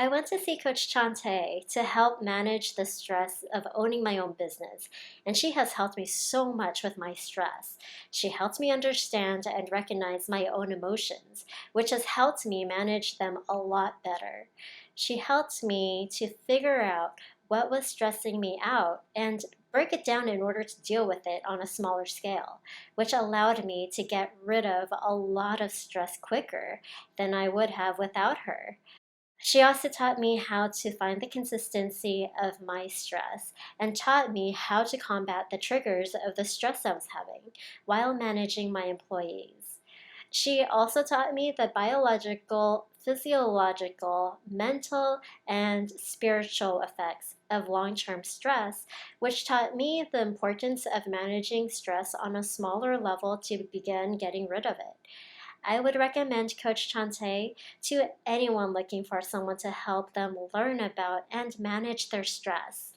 I went to see Coach Chantay to help manage the stress of owning my own business, and she has helped me so much with my stress. She helped me understand and recognize my own emotions, which has helped me manage them a lot better. She helped me to figure out what was stressing me out and break it down in order to deal with it on a smaller scale, which allowed me to get rid of a lot of stress quicker than I would have without her. She also taught me how to find the consistency of my stress and taught me how to combat the triggers of the stress I was having while managing my employees. She also taught me the biological, physiological, mental, and spiritual effects of long term stress, which taught me the importance of managing stress on a smaller level to begin getting rid of it. I would recommend Coach Chantay to anyone looking for someone to help them learn about and manage their stress.